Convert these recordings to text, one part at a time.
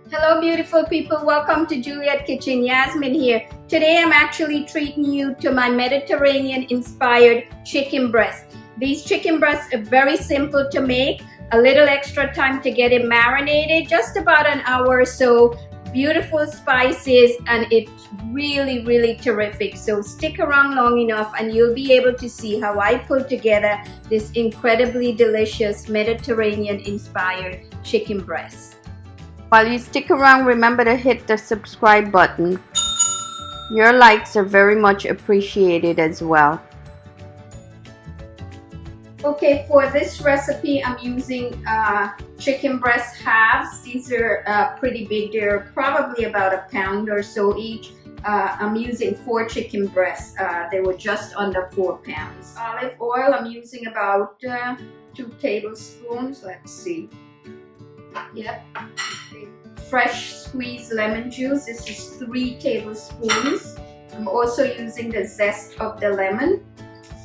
Hello beautiful people, welcome to Juliet Kitchen. Yasmin here. Today I'm actually treating you to my Mediterranean inspired chicken breast. These chicken breasts are very simple to make, a little extra time to get it marinated, just about an hour or so. Beautiful spices and it's really terrific. So stick around long enough and you'll be able to see how I pull together this incredibly delicious Mediterranean inspired chicken breast. While you stick around, remember to hit the subscribe button. Your likes are very much appreciated as well. Okay, for this recipe, I'm using chicken breast halves. These are pretty big. They're probably about a pound or so each. I'm using 4 chicken breasts. They were just under 4 pounds. Olive oil, I'm using about 2 tablespoons. Let's see. Yep. Fresh squeezed lemon juice. This is 3 tablespoons. I'm also using the zest of the lemon.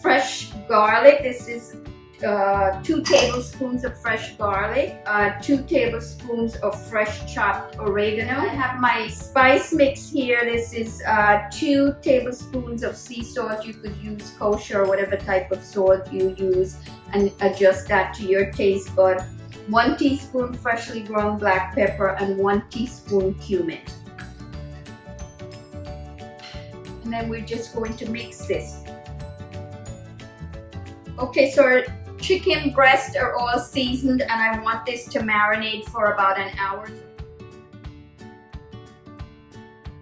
Fresh garlic. This is 2 tablespoons of fresh garlic, 2 tablespoons of fresh chopped oregano. I have my spice mix here. This is 2 tablespoons of sea salt. You could use kosher or whatever type of salt you use and adjust that to your taste bud. 1 teaspoon freshly ground black pepper and 1 teaspoon cumin. And then we're just going to mix this. Okay, so our chicken breasts are all seasoned and I want this to marinate for about an hour.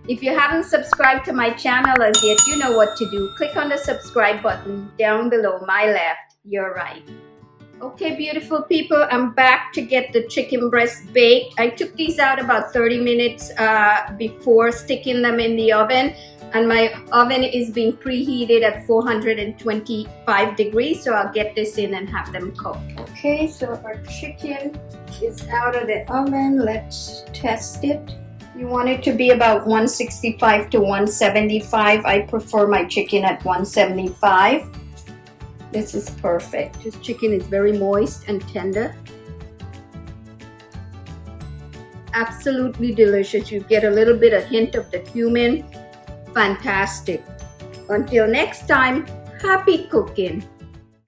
If you haven't subscribed to my channel as yet, you know what to do. Click on the subscribe button down below, my left, your right. Okay, beautiful people, I'm back to get the chicken breast baked. I took these out about 30 minutes before sticking them in the oven. And my oven is being preheated at 425 degrees, so I'll get this in and have them cook. Okay, so our chicken is out of the oven. Let's test it. You want it to be about 165 to 175. I prefer my chicken at 175. This is perfect. This chicken is very moist and tender. Absolutely delicious. You get a little bit of hint of the cumin. Fantastic. Until next time, happy cooking.